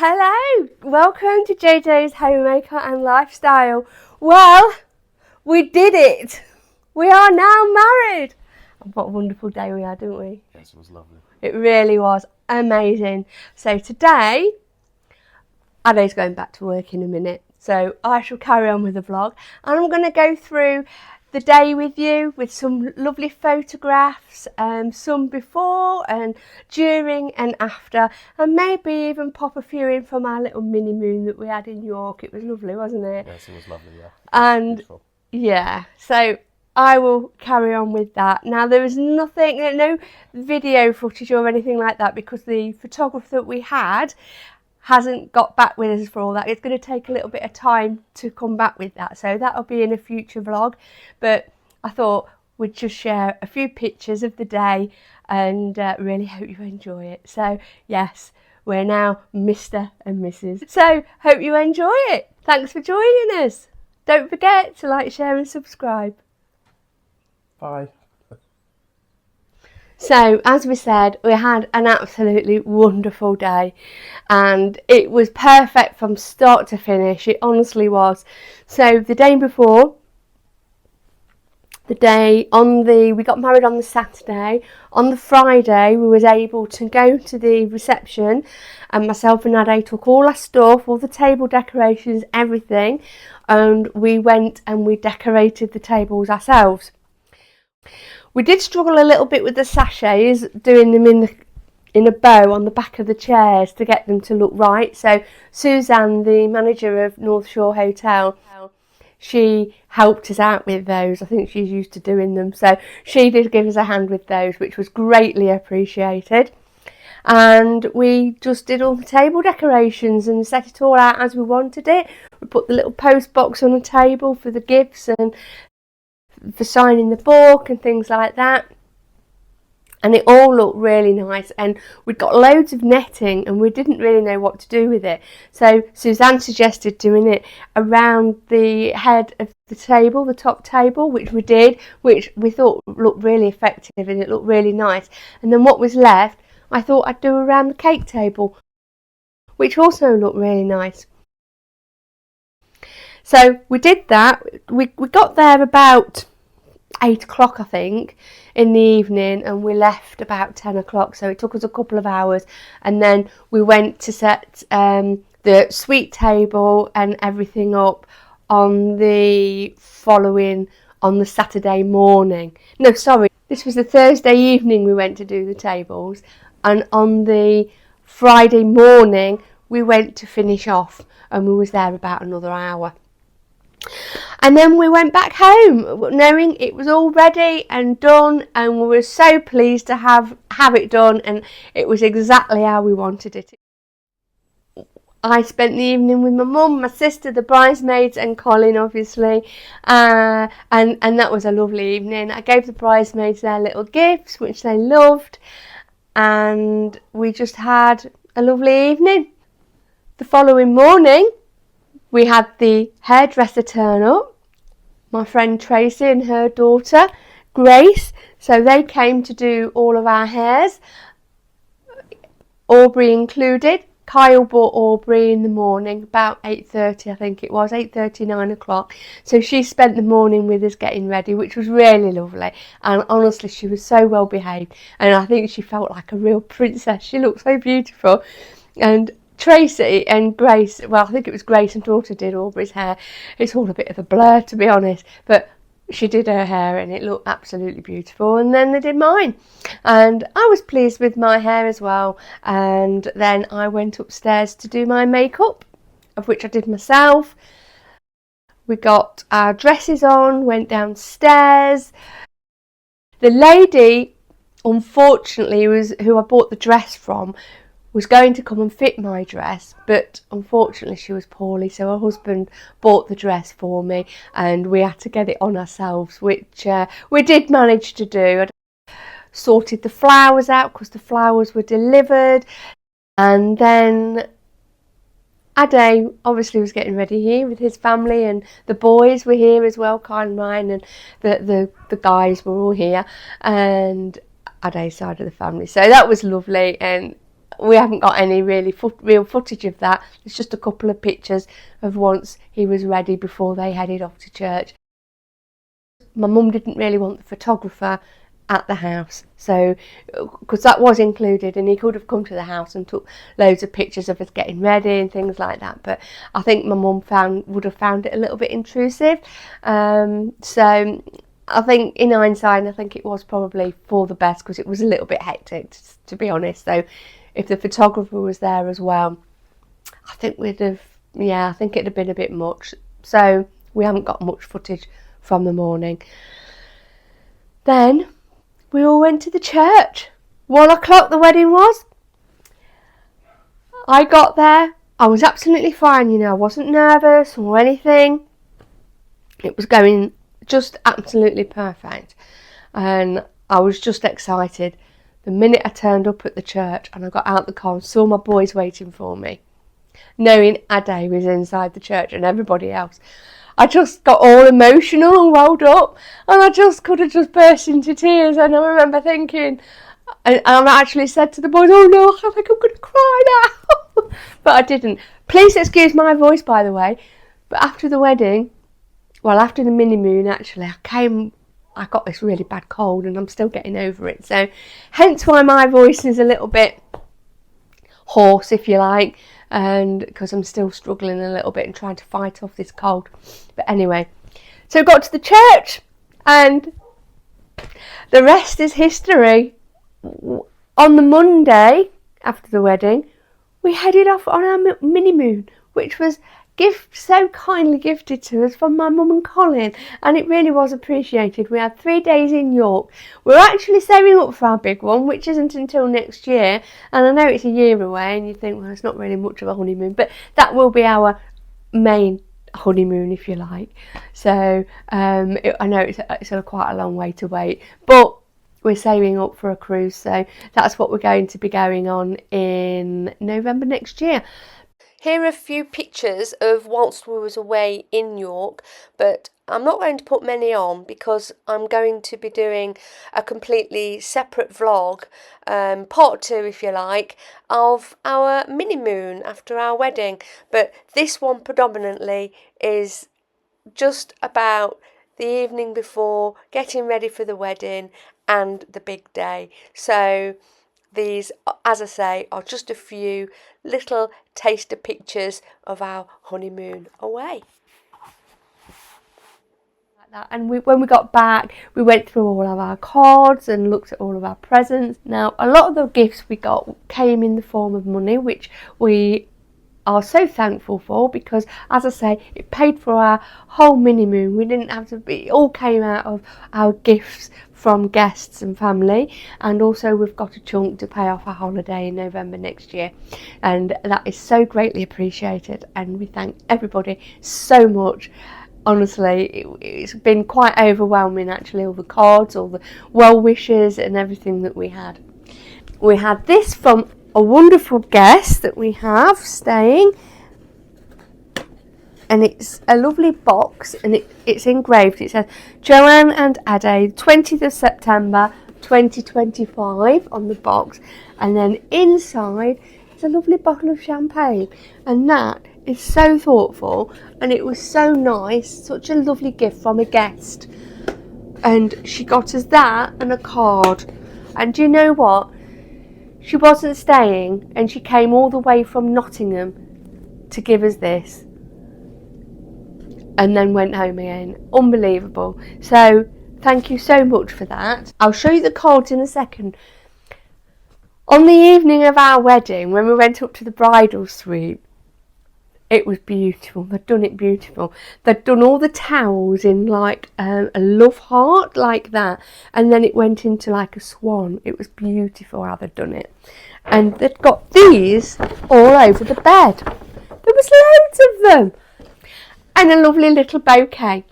Hello, welcome to JJ's Homemaker and Lifestyle. Well, we did it. We are now married. What a wonderful day we had, didn't we? Yes, it was lovely. It really was amazing. So today, Ade's going back to work in a minute. So I shall carry on with the vlog. And I'm going to go through the day with you with some lovely photographs, some before and during and after, and maybe even pop a few in from our little mini moon that we had in York. It was lovely, wasn't it? Yes, it was lovely, yeah. And beautiful. Yeah, so I will carry on with that. Now there was nothing, no video footage or anything like that because the photographer that we had hasn't got back with us for all that. It's going to take a little bit of time to come back with that, so that'll be in a future vlog, but I thought we'd just share a few pictures of the day and really hope you enjoy it. So yes, we're now Mr. and Mrs. So hope you enjoy it. Thanks for joining us. Don't forget to like, share and subscribe. Bye. So, as we said, we had an absolutely wonderful day and it was perfect from start to finish. It honestly was. So, the day before, we got married on the Saturday. On the Friday, we was able to go to the reception and myself and Ade took all our stuff, all the table decorations, everything, and we went and we decorated the tables ourselves. We did struggle a little bit with the sachets, doing them in a bow on the back of the chairs to get them to look right. So Suzanne, the manager of North Shore Hotel, she helped us out with those. I think she's used to doing them. So she did give us a hand with those, which was greatly appreciated. And we just did all the table decorations and set it all out as we wanted it. We put the little post box on the table for the gifts and for signing the book and things like that, and it all looked really nice. And we'd got loads of netting and we didn't really know what to do with it, so Suzanne suggested doing it around the head of the table, the top table, which we did, which we thought looked really effective and it looked really nice. And then what was left I thought I'd do around the cake table, which also looked really nice. So we did that. We got there about 8 o'clock, I think, in the evening, and we left about 10 o'clock. So it took us a couple of hours, and then we went to set the sweet table and everything up on the Saturday morning. No, sorry, this was the Thursday evening we went to do the tables, and on the Friday morning we went to finish off, and we was there about another hour. And then we went back home knowing it was all ready and done, and we were so pleased to have it done, and it was exactly how we wanted it. I spent the evening with my mum, my sister, the bridesmaids and Colin obviously, and that was a lovely evening. I gave the bridesmaids their little gifts which they loved, and we just had a lovely evening. The following morning we had the hairdresser turn up, my friend Tracy and her daughter Grace. So they came to do all of our hairs, Aubrey included. Kyle bought Aubrey in the morning, about 8:30 I think it was, 8:30, 9 o'clock. So she spent the morning with us getting ready, which was really lovely. And honestly, she was so well behaved. And I think she felt like a real princess. She looked so beautiful. And Tracy and Grace, well, I think it was Grace and daughter did Aubrey's hair. It's all a bit of a blur, to be honest, but she did her hair and it looked absolutely beautiful. And then they did mine, and I was pleased with my hair as well. And then I went upstairs to do my makeup, of which I did myself. We got our dresses on, went downstairs. The lady, unfortunately, who I bought the dress from, was going to come and fit my dress, but unfortunately she was poorly, so her husband bought the dress for me and we had to get it on ourselves, which we did manage to do. I sorted the flowers out because the flowers were delivered, and then Ade obviously was getting ready here with his family, and the boys were here as well, Kyle and Ryan, and the guys were all here, and Ade's side of the family. So that was lovely, and we haven't got any real footage of that. There's just a couple of pictures of once he was ready before they headed off to church. My mum didn't really want the photographer at the house, so because that was included, and he could have come to the house and took loads of pictures of us getting ready and things like that, but I think my mum would have found it a little bit intrusive. So I think in hindsight, I think it was probably for the best, because it was a little bit hectic, to be honest. So if the photographer was there as well, I think I think it'd have been a bit much. So we haven't got much footage from the morning. Then we all went to the church. 1 o'clock the wedding was. I got there. I was absolutely fine, I wasn't nervous or anything. It was going just absolutely perfect. And I was just excited. The minute I turned up at the church and I got out the car and saw my boys waiting for me, knowing Ade was inside the church and everybody else, I just got all emotional and rolled up, and I just could have just burst into tears. And I remember thinking, and I actually said to the boys, "Oh no, I think I'm going to cry now," but I didn't. Please excuse my voice, by the way. But after the wedding, after the mini moon, actually, I got this really bad cold, and I'm still getting over it. So, hence why my voice is a little bit hoarse, if you like, and because I'm still struggling a little bit and trying to fight off this cold. But anyway, so got to the church, and the rest is history. On the Monday after the wedding, we headed off on our mini moon, which was so kindly gifted to us from my mum and Colin, and it really was appreciated. We had 3 days in York. We're actually saving up for our big one, which isn't until next year, and I know it's a year away, and you think, well, it's not really much of a honeymoon, but that will be our main honeymoon, if you like. So I know it's quite a long way to wait, but we're saving up for a cruise, so that's what we're going to be going on in November next year. Here are a few pictures of whilst we was away in York, but I'm not going to put many on because I'm going to be doing a completely separate vlog, part 2 if you like, of our mini moon after our wedding. But this one predominantly is just about the evening before, getting ready for the wedding and the big day. So these, as I say, are just a few little taster pictures of our honeymoon away. Like that. And when we got back, we went through all of our cards and looked at all of our presents. Now, a lot of the gifts we got came in the form of money, which we are so thankful for, because as I say, it paid for our whole mini moon. We didn't have to it all came out of our gifts from guests and family, and also we've got a chunk to pay off our holiday in November next year, and that is so greatly appreciated, and we thank everybody so much. Honestly, it's been quite overwhelming actually, all the cards, all the well wishes and everything that we had. We had this from a wonderful guest that we have staying, and it's a lovely box, and it's engraved. It says Joanne and Ade, 20th of September 2025 on the box, and then inside it's a lovely bottle of champagne, and that is so thoughtful, and it was so nice, such a lovely gift from a guest. And she got us that and a card, and do you know what? She wasn't staying, and she came all the way from Nottingham to give us this, and then went home again. Unbelievable. So thank you so much for that. I'll show you the cards in a second. On the evening of our wedding, when we went up to the bridal suite, it was beautiful. They'd done it beautiful. They'd done all the towels in like a love heart like that, and then it went into like a swan. It was beautiful how they'd done it. And they'd got these all over the bed. There was loads of them. And a lovely little bouquet,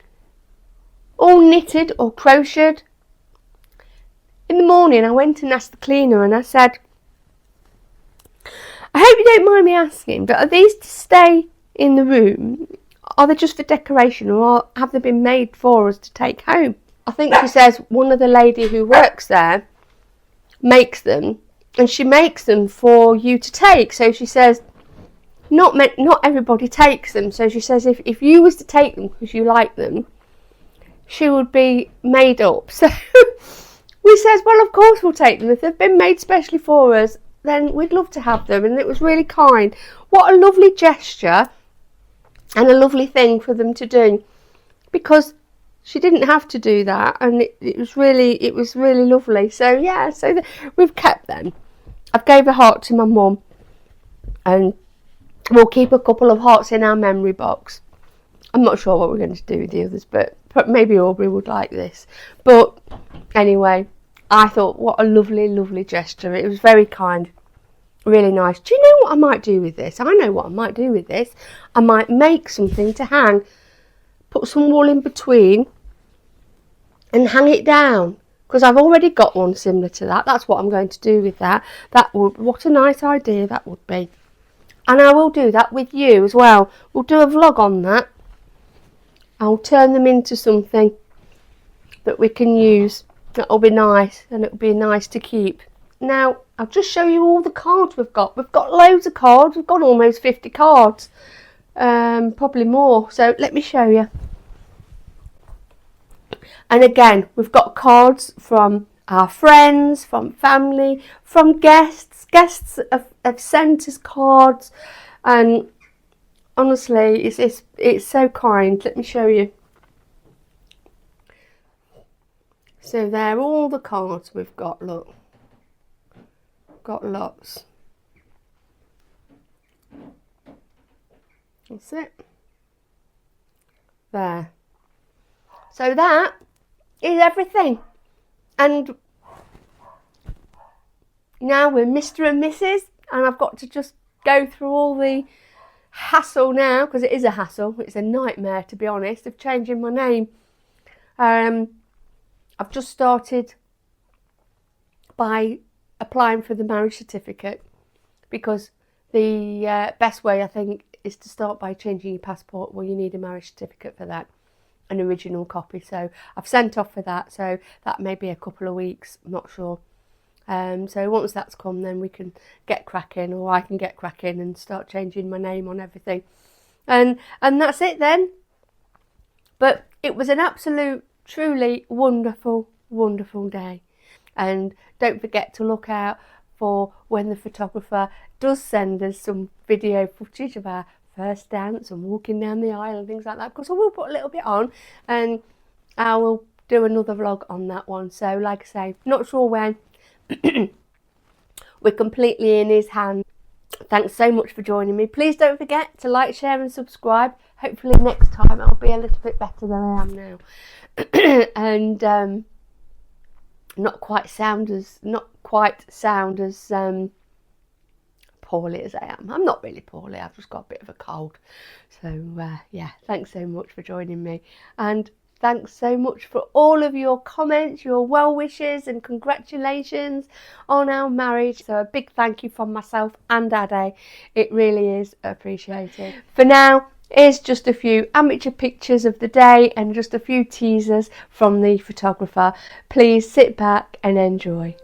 all knitted or crocheted. In the morning I went and asked the cleaner, and I said, I hope you don't mind me asking, but are these to stay in the room? Are they just for decoration, or have they been made for us to take home? I think she says one of the lady who works there makes them, and she makes them for you to take. So she says, not everybody takes them. So she says, if you was to take them because you like them, she would be made up. So we says, well, of course we'll take them. If they've been made specially for us, then we'd love to have them. And it was really kind. What a lovely gesture and a lovely thing for them to do, because she didn't have to do that, and it was really lovely. So yeah, so we've kept them. I've gave a heart to my mum, and we'll keep a couple of hearts in our memory box. I'm not sure what we're going to do with the others, but maybe Aubrey would like this. But anyway, I thought, what a lovely gesture. It was very kind, really nice. Do you know what I might do with this? I know what I might do with this. I might make something to hang, put some wool in between and hang it down, because I've already got one similar to that. That's what I'm going to do with that. What a nice idea that would be. And I will do that with you as well. We'll do a vlog on that. I'll turn them into something that we can use. That'll be nice, and it'll be nice to keep. Now, I'll just show you all the cards we've got. We've got loads of cards. We've got almost 50 cards. Probably more. So let me show you. And again, we've got cards from our friends, from family, from guests. Guests have sent us cards, and honestly, it's so kind. Let me show you. So there are all the cards we've got. Look, got lots. That's it. There. So that is everything. And now we're Mr. and Mrs. and I've got to just go through all the hassle now, because it is a hassle. It's a nightmare, to be honest, of changing my name. I've just started by applying for the marriage certificate, because the best way, I think, is to start by changing your passport. Well, you need a marriage certificate for that, an original copy. So I've sent off for that, so that may be a couple of weeks, I'm not sure. So once that's come, then we can get cracking, or I can get cracking and start changing my name on everything, and that's it then. But it was an absolute, truly wonderful day. And don't forget to look out for when the photographer does send us some video footage of our first dance and walking down the aisle and things like that, because I will put a little bit on, and I will do another vlog on that one. So like I say, not sure when. We're completely in his hands. Thanks so much for joining me. Please don't forget to like, share and subscribe. Hopefully next time I'll be a little bit better than I am now. And not quite sound as poorly as I am. I'm not really poorly, I've just got a bit of a cold. So yeah, thanks so much for joining me, and thanks so much for all of your comments, your well wishes and congratulations on our marriage. So a big thank you from myself and Daddy. It really is appreciated. For now, here's just a few amateur pictures of the day and just a few teasers from the photographer. Please sit back and enjoy.